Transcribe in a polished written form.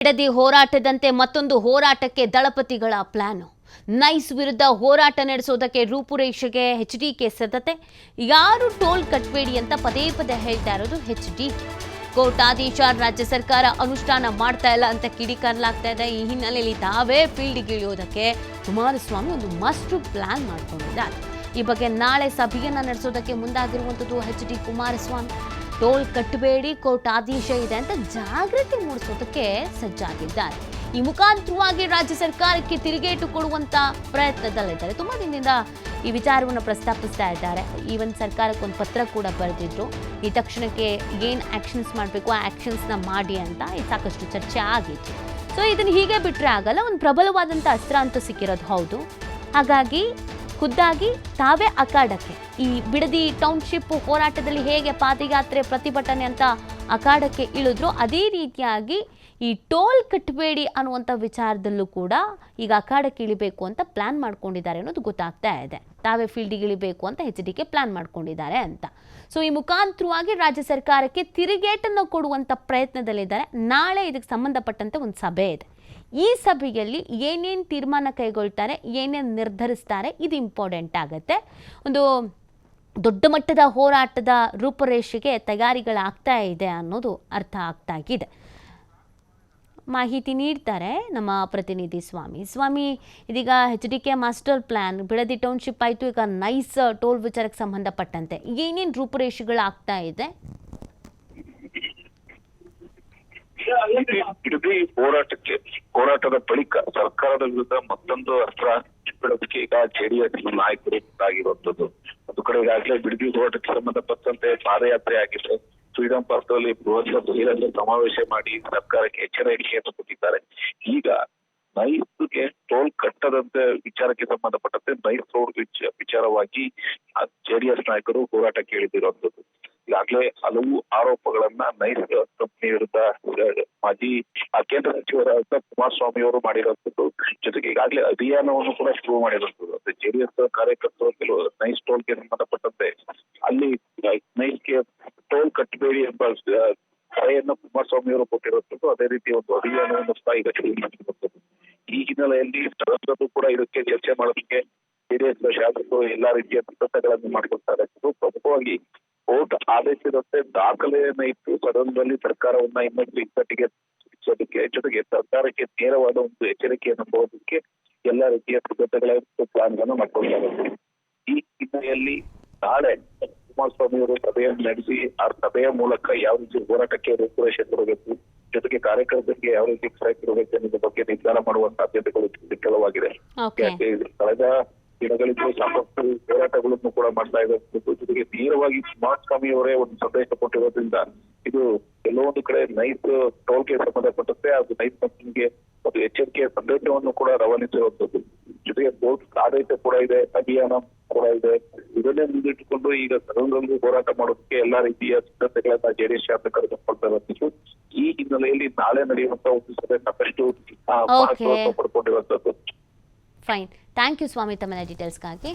ಬಿಡದಿ ಹೋರಾಟದಂತೆ ಮತ್ತೊಂದು ಹೋರಾಟಕ್ಕೆ ದಳಪತಿಗಳ plan. Nice ವಿರುದ್ಧ ಹೋರಾಟ ನಡೆಸೋದಕ್ಕೆ ರೂಪುರೇಷೆಗೆ ಎಚ್ಡಿಕೆ ಸಿದ್ಧತೆ. ಯಾರು ಟೋಲ್ ಕಟ್ಬೇಡಿ ಅಂತ ಪದೇ ಪದೇ ಹೇಳ್ತಾ ಇರೋದು ಎಚ್ಡಿಕೆ. ಕೋರ್ಟ್ ಆದೇಶ ರಾಜ್ಯ ಸರ್ಕಾರ ಅನುಷ್ಠಾನ ಮಾಡ್ತಾ ಇಲ್ಲ ಅಂತ ಕಿಡಿಕಾರಲಾಗ್ತಾ ಇದೆ. ಈ ಹಿನ್ನೆಲೆಯಲ್ಲಿ ತಾವೇ ಫೀಲ್ಡ್ಗೆ ಇಳಿಯೋದಕ್ಕೆ ಕುಮಾರಸ್ವಾಮಿ ಒಂದು ಮಸ್ಟ್ ಪ್ಲಾನ್ ಮಾಡಿಕೊಂಡಿದ್ದಾರೆ. ಈ ಬಗ್ಗೆ ನಾಳೆ ಸಭೆಯನ್ನ ನಡೆಸೋದಕ್ಕೆ ಮುಂದಾಗಿರುವಂಥದ್ದು ಎಚ್ಡಿ ಕುಮಾರಸ್ವಾಮಿ. ಟೋಲ್ ಕಟ್ಟಬೇಡಿ, ಕೋರ್ಟ್ ಆದೇಶ ಇದೆ ಅಂತ ಜಾಗೃತಿ ಮೂಡಿಸೋದಕ್ಕೆ ಸಜ್ಜಾಗಿದ್ದಾರೆ. ಈ ಮುಖಾಂತರವಾಗಿ ರಾಜ್ಯ ಸರ್ಕಾರಕ್ಕೆ ತಿರುಗೇಟು ಕೊಡುವಂತ ಪ್ರಯತ್ನದಲ್ಲಿದ್ದಾರೆ. ತುಂಬಾ ದಿನದಿಂದ ಈ ವಿಚಾರವನ್ನು ಪ್ರಸ್ತಾಪಿಸ್ತಾ ಇದ್ದಾರೆ. ಈವನ್ ಸರ್ಕಾರಕ್ಕೆ ಒಂದು ಪತ್ರ ಕೂಡ ಬರೆದಿದ್ರು. ಈ ತಕ್ಷಣಕ್ಕೆ ಏನು ಆಕ್ಷನ್ಸ್ ಮಾಡಬೇಕು ಆ ಆಕ್ಷನ್ಸ್ನ ಮಾಡಿ ಅಂತ ಸಾಕಷ್ಟು ಚರ್ಚೆ ಆಗಿತ್ತು. ಸೊ ಇದನ್ನು ಹೀಗೆ ಬಿಟ್ಟರೆ ಆಗಲ್ಲ. ಒಂದು ಪ್ರಬಲವಾದಂಥ ಅಸ್ತ್ರ ಅಂತೂ ಸಿಕ್ಕಿರೋದು ಹೌದು. ಹಾಗಾಗಿ ಖುದ್ದಾಗಿ ತಾವೇ ಅಖಾಡಕ್ಕೆ ಈ ಬಿಡದಿ ಟೌನ್ಶಿಪ್ ಹೋರಾಟದಲ್ಲಿ ಹೇಗೆ ಪಾದಯಾತ್ರೆ ಪ್ರತಿಭಟನೆ ಅಂತ ಅಖಾಡಕ್ಕೆ ಇಳಿದ್ರು, ಅದೇ ರೀತಿಯಾಗಿ ಈ ಟೋಲ್ ಕಟ್ಟಬೇಡಿ ಅನ್ನುವಂಥ ವಿಚಾರದಲ್ಲೂ ಕೂಡ ಈಗ ಅಖಾಡಕ್ಕೆ ಇಳಿಬೇಕು ಅಂತ ಪ್ಲಾನ್ ಮಾಡ್ಕೊಂಡಿದ್ದಾರೆ ಅನ್ನೋದು ಗೊತ್ತಾಗ್ತಾ ಇದೆ. ತಾವೇ ಫೀಲ್ಡಿಗೆ ಇಳಿಬೇಕು ಅಂತ ಎಚ್ಡಿಕೆ ಪ್ಲಾನ್ ಮಾಡ್ಕೊಂಡಿದ್ದಾರೆ ಅಂತ. ಸೊ ಈ ಮುಖಾಂತರವಾಗಿ ರಾಜ್ಯ ಸರ್ಕಾರಕ್ಕೆ ತಿರುಗೇಟನ್ನು ಕೊಡುವಂಥ ಪ್ರಯತ್ನದಲ್ಲಿದ್ದಾರೆ. ನಾಳೆ ಇದಕ್ಕೆ ಸಂಬಂಧಪಟ್ಟಂತೆ ಒಂದು ಸಭೆ ಇದೆ. ಈ ಸಭೆಯಲ್ಲಿ ಏನೇನು ತೀರ್ಮಾನ ಕೈಗೊಳ್ತಾರೆ, ಏನೇನು ನಿರ್ಧರಿಸ್ತಾರೆ, ಇದು ಇಂಪಾರ್ಟೆಂಟ್ ಆಗುತ್ತೆ. ಒಂದು ದೊಡ್ಡ ಮಟ್ಟದ ಹೋರಾಟದ ರೂಪುರೇಷೆಗೆ ತಯಾರಿಗಳಾಗ್ತಾ ಇದೆ ಅನ್ನೋದು ಅರ್ಥ ಆಗ್ತಾ ಇದೆ. ಮಾಹಿತಿ ನೀಡ್ತಾರೆ ನಮ್ಮ ಪ್ರತಿನಿಧಿ ಸ್ವಾಮಿ. ಇದೀಗ HDK master plan Bidadi township ಆಯಿತು, ಈಗ ನೈಸ್ ಟೋಲ್ ವಿಚಾರಕ್ಕೆ ಸಂಬಂಧಪಟ್ಟಂತೆ ಏನೇನು ರೂಪುರೇಷೆಗಳಾಗ್ತಾ ಇದೆ? ಬಿಡದಿ ಹೋರಾಟದ ಬಳಿಕ ಸರ್ಕಾರದ ವಿರುದ್ಧ ಮತ್ತೊಂದು ಅಸ್ತ್ರ ಬಿಡೋದಕ್ಕೆ ಈಗ ಜೆಡಿಎಸ್ ನಾಯಕರು ಆಗಿರುವಂತದ್ದು. ಒಂದು ಕಡೆ ಈಗಾಗಲೇ ಬಿಡದಿ ಹೋರಾಟಕ್ಕೆ ಸಂಬಂಧಪಟ್ಟಂತೆ ಪಾದಯಾತ್ರೆ ಆಗಿದೆ. ಫ್ರೀಡಂ ಪಾರ್ಕ್ ಅಲ್ಲಿ ಬಹಿರಂಗ ಸಮಾವೇಶ ಮಾಡಿ ಸರ್ಕಾರಕ್ಕೆ ಎಚ್ಚರಿಕೆಯನ್ನು ಕೊಟ್ಟಿದ್ದಾರೆ. ಈಗ ನೈಸ್ಗೆ ಟೋಲ್ ಕಟ್ಟದಂತೆ ವಿಚಾರಕ್ಕೆ ಸಂಬಂಧಪಟ್ಟಂತೆ ನೈಸ್ ರೋಡ್ ವಿಚಾರವಾಗಿ ಜೆಡಿಎಸ್ ನಾಯಕರು ಹೋರಾಟಕ್ಕೆ ಇಳಿದಿರುವಂತದ್ದು. ಈಗಾಗಲೇ ಹಲವು ಆರೋಪಗಳನ್ನ ನೈಸ್ ಕಂಪನಿ ವಿರುದ್ಧ ಮಾಜಿ ಕೇಂದ್ರ ಸಚಿವರಾದ ಕುಮಾರಸ್ವಾಮಿ ಅವರು ಮಾಡಿರುವಂತದ್ದು. ಜೊತೆಗೆ ಈಗಾಗಲೇ ಅಭಿಯಾನವನ್ನು ಕೂಡ ಶುರು ಮಾಡಿರುವಂತದ್ದು. ಅಂದ್ರೆ ಜೆಡಿಎಸ್ ಕಾರ್ಯಕರ್ತರು ಕೆಲವು ನೈಸ್ ಟೋಲ್ಗೆ ಸಂಬಂಧಪಟ್ಟಂತೆ ಅಲ್ಲಿ ನೈಸ್ಗೆ ಟೋಲ್ ಕಟ್ಟಬೇಡಿ ಎಂಬ ಕರೆಯನ್ನು ಕುಮಾರಸ್ವಾಮಿ ಅವರು ಕೊಟ್ಟಿರುವಂತದ್ದು. ಅದೇ ರೀತಿ ಒಂದು ಅಭಿಯಾನವನ್ನು ಸಹ ಈಗ ಶುರು ಮಾಡಿರುವಂತದ್ದು. ಈ ಹಿನ್ನೆಲೆಯಲ್ಲಿ ಸದಸ್ಯರು ಕೂಡ ಇದಕ್ಕೆ ಚರ್ಚೆ ಮಾಡೋದಕ್ಕೆ ಜೆಡಿಎಸ್ ಶಾಸಕರು ಎಲ್ಲಾ ರೀತಿಯ ಸಿದ್ಧತೆಗಳನ್ನು ಮಾಡಿಕೊಡ್ತಾರೆ. ಪ್ರಮುಖವಾಗಿ ಕೋರ್ಟ್ ಆದೇಶದಂತೆ ದಾಖಲೆಯನ್ನ ಇಟ್ಟು ಸದನದಲ್ಲಿ ಸರ್ಕಾರವನ್ನ ಇನ್ನೊಂದು ಇಕ್ಕಟ್ಟಿಗೆ ಸಿಕ್ಕಿಸೋದಕ್ಕೆ, ಜೊತೆಗೆ ಸರ್ಕಾರಕ್ಕೆ ನೇರವಾದ ಒಂದು ಎಚ್ಚರಿಕೆಯನ್ನು ಕೊಡೋದಕ್ಕೆ ಎಲ್ಲಾ ರೀತಿಯ ಸಿದ್ಧತೆಗಳ ಪ್ಲಾನ್ ಗಳನ್ನು ಮಾಡ್ಕೊಳ್ತಾರೆ. ಈ ಹಿನ್ನೆಲೆಯಲ್ಲಿ ನಾಳೆ ಕುಮಾರಸ್ವಾಮಿ ಅವರು ಸಭೆಯನ್ನು ನಡೆಸಿ ಆ ಸಭೆಯ ಮೂಲಕ ಯಾವ ರೀತಿ ಹೋರಾಟಕ್ಕೆ ರೂಪುರೇಷೆ ಕೊಡಬೇಕು, ಜೊತೆಗೆ ಕಾರ್ಯಕರ್ತರಿಗೆ ಯಾವ ರೀತಿ ಸಹಾಯ ಕೊಡಬೇಕು ಅನ್ನೋದ್ರ ಬಗ್ಗೆ ನಿರ್ಧಾರ ಮಾಡುವ ಸಾಧ್ಯತೆಗಳು ವಿಫಲವಾಗಿದೆ. ಕಳೆದ ದಿನಗಳಿಂದ ಸಾಕಷ್ಟು ಹೋರಾಟಗಳನ್ನು ಕೂಡ ಮಾಡ್ತಾ ಇದೆ. ಜೊತೆಗೆ ನೇರವಾಗಿ ಕುಮಾರಸ್ವಾಮಿ ಅವರೇ ಒಂದು ಸಂದೇಶ ಕೊಟ್ಟಿರೋದ್ರಿಂದ ಇದು ಕೆಲವೊಂದು ಕಡೆ ನೈಸ್ ಟೋಲ್ಗೆ ಸಂಬಂಧಪಟ್ಟಂತೆ ಅದು ನೈಸ್ ಕಂಪನಿಗೆ ಒಂದು ಎಚ್ಚರಿಕೆಯ ಸಂದೇಶವನ್ನು ಕೂಡ ರವಾನಿಸಿರುವಂತದ್ದು. ಜೊತೆಗೆ ಕೋರ್ಟ್ ಆದೇಶ ಕೂಡ ಇದೆ, ಅಭಿಯಾನ ಕೂಡ ಇದೆ. ಇದನ್ನೇ ಮುಂದಿಟ್ಟುಕೊಂಡು ಈಗ ಸದನದಲ್ಲಿ ಹೋರಾಟ ಮಾಡೋದಕ್ಕೆ ಎಲ್ಲಾ ರೀತಿಯ ಸಿದ್ಧತೆಗಳನ್ನ ಜೆಡಿಎಸ್ ಶಾಸಕರು ಮಾಡ್ತಾ ಇರುವಂತದ್ದು. ಈ ಹಿನ್ನೆಲೆಯಲ್ಲಿ ನಾಳೆ ನಡೆಯುವಂತಹ ಒಂದು ಸಭೆ ಸಾಕಷ್ಟು ಮಹತ್ವವನ್ನು ಪಡ್ಕೊಂಡಿರುವಂತದ್ದು. ಫೈನ್, ಥ್ಯಾಂಕ್ ಯು ಸ್ವಾಮಿ ತಮ್ಮ ಡೀಟೇಲ್ಸ್ಗಾಗಿ.